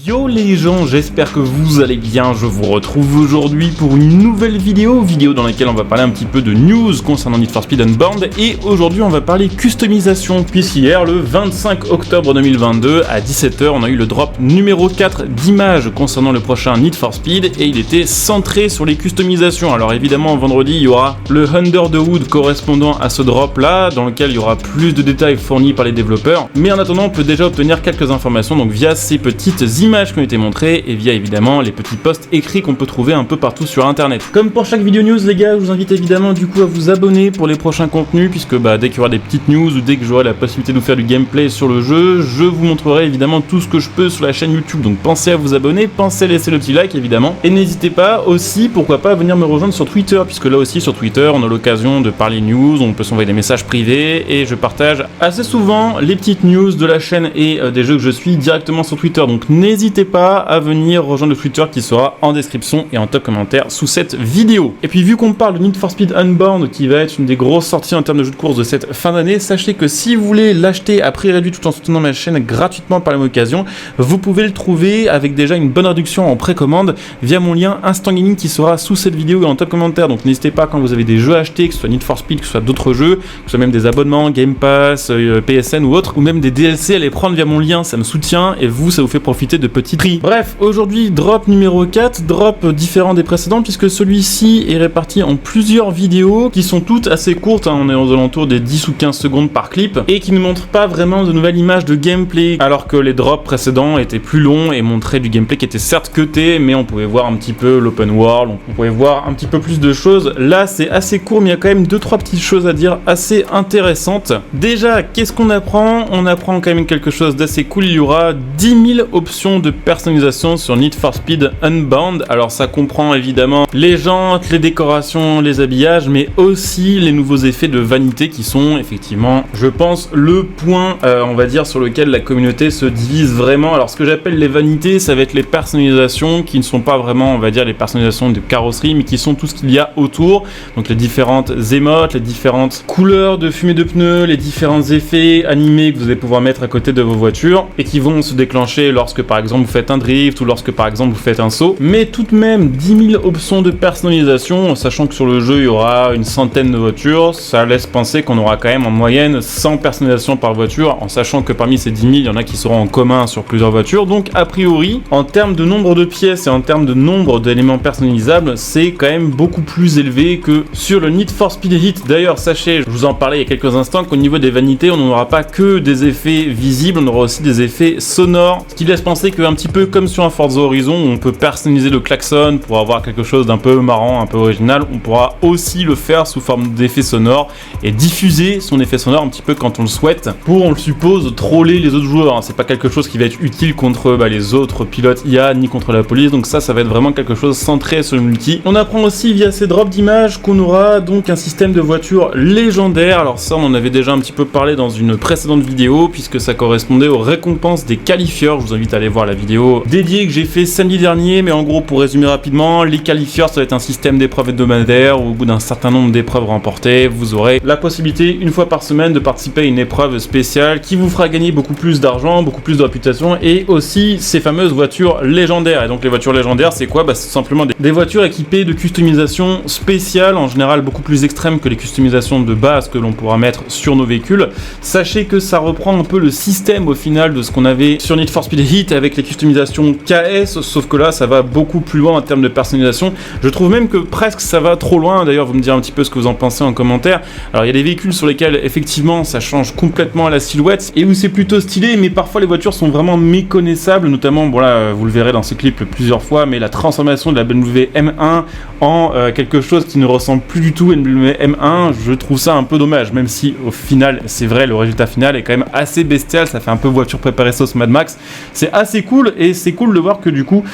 Yo les gens, j'espère que vous allez bien, je vous retrouve aujourd'hui pour une nouvelle vidéo dans laquelle on va parler un petit peu de news concernant Need for Speed Unbound, et aujourd'hui on va parler customisation, puisqu'hier le 25 octobre 2022 à 17 h on a eu le drop numéro 4 d'images concernant le prochain Need for Speed, et il était centré sur les customisations. Alors évidemment vendredi il y aura le Under the Hood correspondant à ce drop là, dans lequel il y aura plus de détails fournis par les développeurs, mais en attendant on peut déjà obtenir quelques informations donc via ces petites images qui ont été montrées et via évidemment les petits posts écrits qu'on peut trouver un peu partout sur internet. Comme pour chaque vidéo news les gars, je vous invite évidemment du coup à vous abonner pour les prochains contenus, puisque dès qu'il y aura des petites news ou dès que j'aurai la possibilité de vous faire du gameplay sur le jeu, je vous montrerai évidemment tout ce que je peux sur la chaîne YouTube. Donc pensez à vous abonner, pensez à laisser le petit like évidemment, et n'hésitez pas aussi, pourquoi pas, à venir me rejoindre sur Twitter, puisque là aussi sur Twitter on a l'occasion de parler news, on peut s'envoyer des messages privés et je partage assez souvent les petites news de la chaîne et des jeux que je suis directement sur Twitter. Donc n'hésitez pas à venir rejoindre le Twitter qui sera en description et en top commentaire sous cette vidéo. Et puis vu qu'on parle de Need for Speed Unbound qui va être une des grosses sorties en termes de jeux de course de cette fin d'année, sachez que si vous voulez l'acheter à prix réduit tout en soutenant ma chaîne gratuitement par la même occasion, vous pouvez le trouver avec déjà une bonne réduction en précommande via mon lien Instant Gaming qui sera sous cette vidéo et en top commentaire. Donc n'hésitez pas, quand vous avez des jeux à acheter, que ce soit Need for Speed, que ce soit d'autres jeux, que ce soit même des abonnements, Game Pass, PSN ou autres, ou même des DLC, à les prendre via mon lien, ça me soutient et vous, ça vous fait profiter de petits prix. Bref, aujourd'hui, drop numéro 4, drop différent des précédents, puisque celui-ci est réparti en plusieurs vidéos qui sont toutes assez courtes, on est aux alentours des 10 ou 15 secondes par clip, et qui ne montrent pas vraiment de nouvelles images de gameplay, alors que les drops précédents étaient plus longs et montraient du gameplay qui était certes cuté, mais on pouvait voir un petit peu l'open world, on pouvait voir un petit peu plus de choses. Là, c'est assez court, mais il y a quand même 2-3 petites choses à dire assez intéressantes. Déjà, qu'est-ce qu'on apprend? On apprend quand même quelque chose d'assez cool, il y aura 10 000 options de personnalisation sur Need for Speed Unbound. Alors ça comprend évidemment les jantes, les décorations, les habillages, mais aussi les nouveaux effets de vanité qui sont effectivement, je pense, le point, on va dire, sur lequel la communauté se divise vraiment. Alors ce que j'appelle les vanités, ça va être les personnalisations qui ne sont pas vraiment, on va dire, les personnalisations de carrosserie, mais qui sont tout ce qu'il y a autour. Donc les différentes émotes, les différentes couleurs de fumée de pneus, les différents effets animés que vous allez pouvoir mettre à côté de vos voitures et qui vont se déclencher lorsque par exemple vous faites un drift ou lorsque par exemple vous faites un saut. Mais tout de même 10 000 options de personnalisation, sachant que sur le jeu il y aura une centaine de voitures, ça laisse penser qu'on aura quand même en moyenne 100 personnalisations par voiture, en sachant que parmi ces 10 000 il y en a qui seront en commun sur plusieurs voitures. Donc a priori, en termes de nombre de pièces et en termes de nombre d'éléments personnalisables, c'est quand même beaucoup plus élevé que sur le Need for Speed Heat. D'ailleurs sachez, je vous en parlais il y a quelques instants, qu'au niveau des vanités on n'aura pas que des effets visibles, on aura aussi des effets sonores, ce qui laisse penser qu'un petit peu comme sur un Forza Horizon où on peut personnaliser le klaxon pour avoir quelque chose d'un peu marrant, un peu original, on pourra aussi le faire sous forme d'effet sonore et diffuser son effet sonore un petit peu quand on le souhaite pour, on le suppose, troller les autres joueurs. C'est pas quelque chose qui va être utile contre les autres pilotes IA ni contre la police, donc ça va être vraiment quelque chose centré sur le multi. On apprend aussi via ces drops d'images qu'on aura donc un système de voitures légendaires. Alors ça on en avait déjà un petit peu parlé dans une précédente vidéo, puisque ça correspondait aux récompenses des qualifieurs. Je vous invite à aller voir la vidéo dédiée que j'ai fait samedi dernier, mais en gros pour résumer rapidement, les qualifieurs ça va être un système d'épreuves hebdomadaires où au bout d'un certain nombre d'épreuves remportées, vous aurez la possibilité une fois par semaine de participer à une épreuve spéciale qui vous fera gagner beaucoup plus d'argent, beaucoup plus de réputation et aussi ces fameuses voitures légendaires. Et donc les voitures légendaires c'est quoi? C'est simplement des voitures équipées de customisation spéciale, en général beaucoup plus extrêmes que les customisations de base que l'on pourra mettre sur nos véhicules. Sachez que ça reprend un peu le système au final de ce qu'on avait sur Need for Speed Heat avec les customisations KS, sauf que là ça va beaucoup plus loin en termes de personnalisation. Je trouve même que presque ça va trop loin. D'ailleurs vous me direz un petit peu ce que vous en pensez en commentaire. Alors il y a des véhicules sur lesquels effectivement ça change complètement la silhouette et où c'est plutôt stylé, mais parfois les voitures sont vraiment méconnaissables, notamment bon là vous le verrez dans ce clip plusieurs fois, mais la transformation de la BMW M1 en quelque chose qui ne ressemble plus du tout à une BMW M1, je trouve ça un peu dommage, même si au final c'est vrai, le résultat final est quand même assez bestial, ça fait un peu voiture préparée sauce Mad Max. C'est assez cool et c'est cool de voir que du coup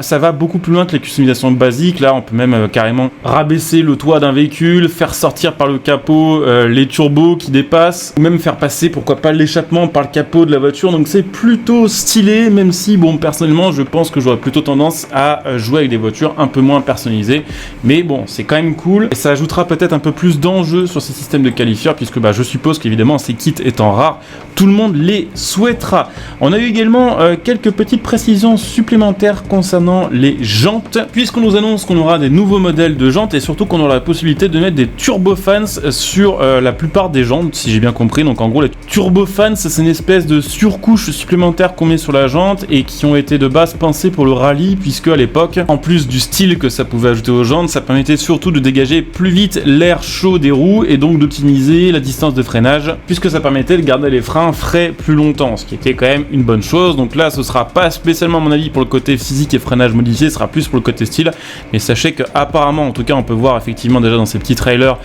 ça va beaucoup plus loin que les customisations basiques. Là on peut même carrément rabaisser le toit d'un véhicule, faire sortir par le capot les turbos qui dépassent, ou même faire passer pourquoi pas l'échappement par le capot de la voiture. Donc c'est plutôt stylé, même si bon personnellement je pense que j'aurais plutôt tendance à jouer avec des voitures un peu moins personnalisées, mais bon c'est quand même cool et ça ajoutera peut-être un peu plus d'enjeux sur ces systèmes de qualifieurs, puisque je suppose qu'évidemment ces kits étant rares, tout le monde les souhaitera. On a eu également quelques quelques petites précisions supplémentaires concernant les jantes, puisqu'on nous annonce qu'on aura des nouveaux modèles de jantes et surtout qu'on aura la possibilité de mettre des turbofans sur la plupart des jantes, si j'ai bien compris. Donc en gros, les turbofans, c'est une espèce de surcouche supplémentaire qu'on met sur la jante et qui ont été de base pensées pour le rallye, puisque à l'époque, en plus du style que ça pouvait ajouter aux jantes, ça permettait surtout de dégager plus vite l'air chaud des roues et donc d'optimiser la distance de freinage, puisque ça permettait de garder les freins frais plus longtemps, ce qui était quand même une bonne chose. Donc là, ce sera pas spécialement à mon avis pour le côté physique et freinage modifié, ce sera plus pour le côté style, mais sachez que apparemment, en tout cas, on peut voir effectivement déjà dans ces petits trailers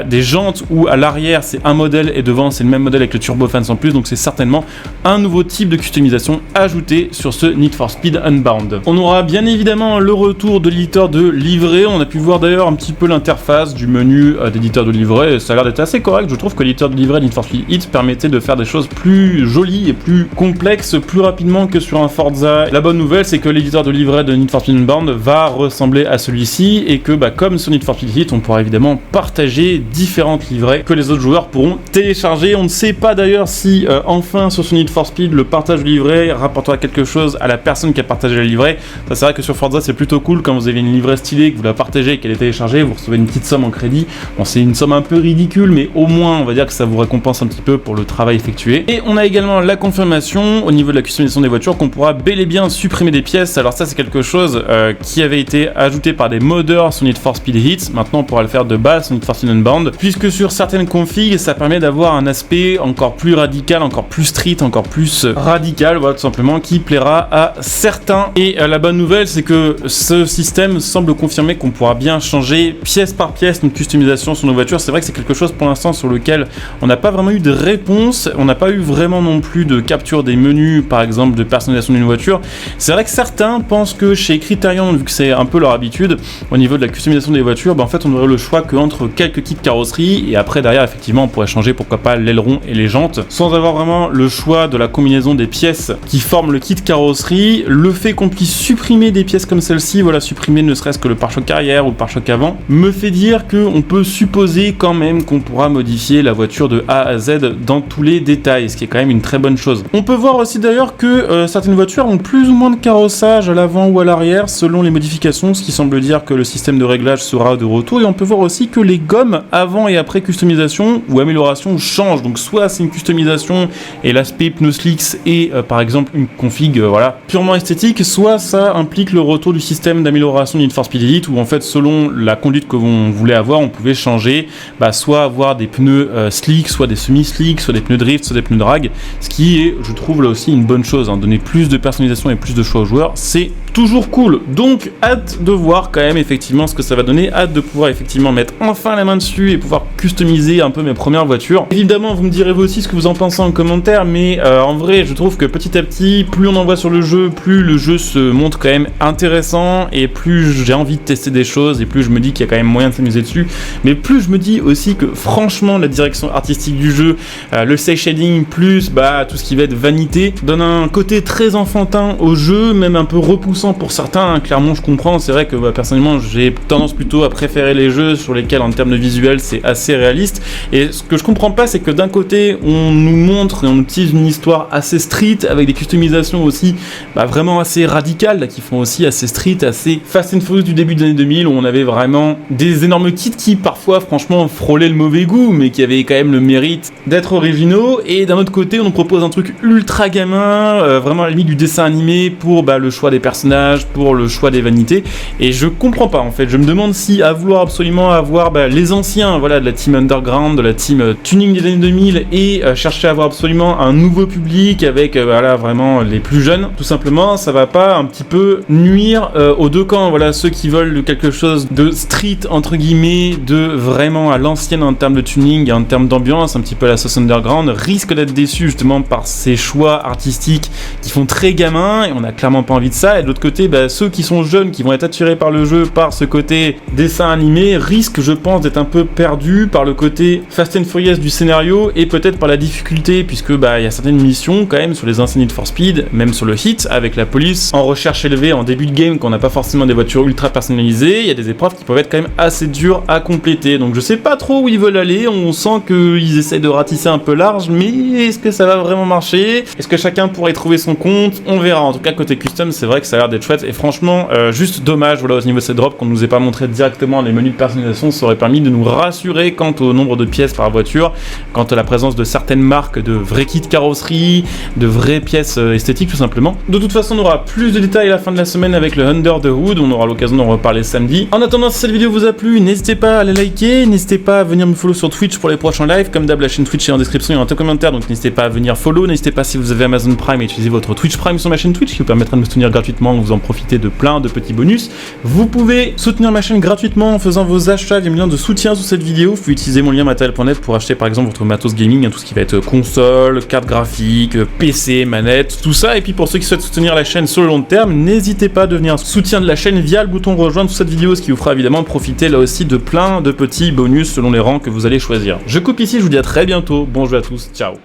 des jantes où à l'arrière c'est un modèle et devant c'est le même modèle avec le turbofans en plus, donc c'est certainement un nouveau type de customisation ajouté sur ce Need for Speed Unbound. On aura bien évidemment le retour de l'éditeur de livret. On a pu voir d'ailleurs un petit peu l'interface du menu d'éditeur de livret, ça a l'air d'être assez correct. Je trouve que l'éditeur de livret de Need for Speed Heat permettait de faire des choses plus jolies et plus complexes plus rapidement que sur un Forza. La bonne nouvelle, c'est que l'éditeur de livret de Need for Speed Unbound va ressembler à celui-ci et que comme sur Need for Speed Heat, on pourra évidemment partager différentes livrets que les autres joueurs pourront télécharger. On ne sait pas d'ailleurs si enfin sur ce Need for Speed le partage de livret rapportera quelque chose à la personne qui a partagé la livret. Ça, c'est vrai que sur Forza c'est plutôt cool quand vous avez une livret stylée, que vous la partagez et qu'elle est téléchargée, vous recevez une petite somme en crédit. Bon, c'est une somme un peu ridicule, mais au moins on va dire que ça vous récompense un petit peu pour le travail effectué. Et on a également la confirmation au niveau de la customisation des voitures qu'on pourra bel et bien supprimer des pièces. Alors ça, c'est quelque chose qui avait été ajouté par des modeurs sur Need for Speed Heat. Maintenant on pourra le faire de base sur Need for Speed Unbound, puisque sur certaines configs ça permet d'avoir un aspect encore plus radical, encore plus street, encore plus radical, voilà, tout simplement, qui plaira à certains. Et la bonne nouvelle, c'est que ce système semble confirmer qu'on pourra bien changer pièce par pièce notre customisation sur nos voitures. C'est vrai que c'est quelque chose pour l'instant sur lequel on n'a pas vraiment eu de réponse, on n'a pas eu vraiment non plus de capture des menus, par exemple de personnalisation d'une voiture. C'est vrai que certains pensent que chez Criterion, vu que c'est un peu leur habitude, au niveau de la customisation des voitures, en fait on aurait le choix qu'entre quelques kits carrosserie et après derrière effectivement on pourrait changer pourquoi pas l'aileron et les jantes sans avoir vraiment le choix de la combinaison des pièces qui forment le kit carrosserie. Le fait qu'on puisse supprimer des pièces comme celle-ci, voilà, supprimer ne serait-ce que le pare-choc arrière ou le pare-choc avant, me fait dire qu'on peut supposer quand même qu'on pourra modifier la voiture de A à Z dans tous les détails, ce qui est quand même une très bonne chose. On peut voir aussi d'ailleurs que certaines voitures ont plus ou moins de carrossage à l'avant ou à l'arrière selon les modifications, ce qui semble dire que le système de réglage sera de retour. Et on peut voir aussi que les gommes avant et après customisation ou amélioration changent. Donc soit c'est une customisation et l'aspect pneuslicks et par exemple une config voilà, purement esthétique, soit ça implique le retour du système d'amélioration Need for Speed Elite où en fait selon la conduite que l'on voulait avoir, on pouvait changer, soit avoir des pneus slick, soit des semi-slick, soit des pneus drift, soit des pneus drag, ce qui est, je trouve là aussi une bonne chose, hein. Donner plus de personnalisation et plus de choix aux joueurs, c'est toujours cool. Donc hâte de voir quand même effectivement ce que ça va donner, hâte de pouvoir effectivement mettre enfin la main dessus et pouvoir customiser un peu mes premières voitures. Évidemment vous me direz vous aussi ce que vous en pensez en commentaire, mais en vrai je trouve que petit à petit, plus on en voit sur le jeu, plus le jeu se montre quand même intéressant et plus j'ai envie de tester des choses et plus je me dis qu'il y a quand même moyen de s'amuser dessus, mais plus je me dis aussi que franchement la direction artistique du jeu, le cel shading plus tout ce qui va être vanité donne un côté très enfantin au jeu, même un peu repoussant pour certains, hein. Clairement je comprends, c'est vrai que personnellement j'ai tendance plutôt à préférer les jeux sur lesquels en termes de visuel c'est assez réaliste, et ce que je comprends pas c'est que d'un côté on nous montre et on utilise une histoire assez street avec des customisations aussi vraiment assez radicales là, qui font aussi assez street, assez Fast and Furious du début des années 2000 où on avait vraiment des énormes kits qui parfois franchement frôlaient le mauvais goût mais qui avaient quand même le mérite d'être originaux, et d'un autre côté on nous propose un truc ultra gamin, vraiment à la limite du dessin animé pour le choix des personnages, pour le choix des vanités, et je comprends pas en fait. Je me demande si à vouloir absolument avoir les anciens de la team Underground, de la team tuning des années 2000 et chercher à avoir absolument un nouveau public avec vraiment les plus jeunes, tout simplement ça va pas un petit peu nuire aux deux camps, ceux qui veulent quelque chose de street entre guillemets, de vraiment à l'ancienne en termes de tuning et en termes d'ambiance, un petit peu à la sauce Underground, risquent d'être déçus justement par ces choix artistiques qui font très gamin et on a clairement pas envie de ça, et de l'autre côté, ceux qui sont jeunes, qui vont être attirés par le jeu, par ce côté dessin animé, risquent, je pense, d'être un peu perdus par le côté Fast and Furious du scénario et peut-être par la difficulté, puisque il y a certaines missions quand même sur les anciens Need for Speed, même sur le hit, avec la police en recherche élevée en début de game, qu'on n'a pas forcément des voitures ultra personnalisées. Il y a des épreuves qui peuvent être quand même assez dures à compléter. Donc je sais pas trop où ils veulent aller. On sent qu'ils essaient de ratisser un peu large, mais est-ce que ça va vraiment marcher? Est-ce que chacun pourrait trouver son compte? On verra. En tout cas, côté custom, c'est vrai que ça a l'air d'être chouette. Et franchement, juste dommage, au niveau de cette drop, qu'on nous ait pas montré directement les menus de personnalisation. Ça aurait permis de nous rassurer quant au nombre de pièces par voiture, quant à la présence de certaines marques, de vrais kits carrosserie, de vraies pièces esthétiques tout simplement. De toute façon, on aura plus de détails à la fin de la semaine avec le Under the Hood. On aura l'occasion d'en reparler samedi. En attendant, si cette vidéo vous a plu, n'hésitez pas à la liker, n'hésitez pas à venir me follow sur Twitch pour les prochains lives. Comme d'hab, la chaîne Twitch est en description et en commentaire, donc n'hésitez pas à venir follow. N'hésitez pas, si vous avez Amazon Prime, à utiliser votre Twitch Prime sur ma chaîne Twitch qui vous permettra de me soutenir gratuitement. Vous en profitez de plein de petits bonus. Vous pouvez soutenir ma chaîne gratuitement en faisant vos achats via le lien de soutien sous cette vidéo. Vous pouvez utiliser mon lien matériel.net pour acheter par exemple votre matos gaming, tout ce qui va être console, carte graphique, PC, manette, tout ça. Et puis pour ceux qui souhaitent soutenir la chaîne sur le long terme, n'hésitez pas à devenir soutien de la chaîne via le bouton rejoindre sous cette vidéo, ce qui vous fera évidemment profiter là aussi de plein de petits bonus selon les rangs que vous allez choisir. Je coupe ici, je vous dis à très bientôt. Bon jeu à tous, ciao.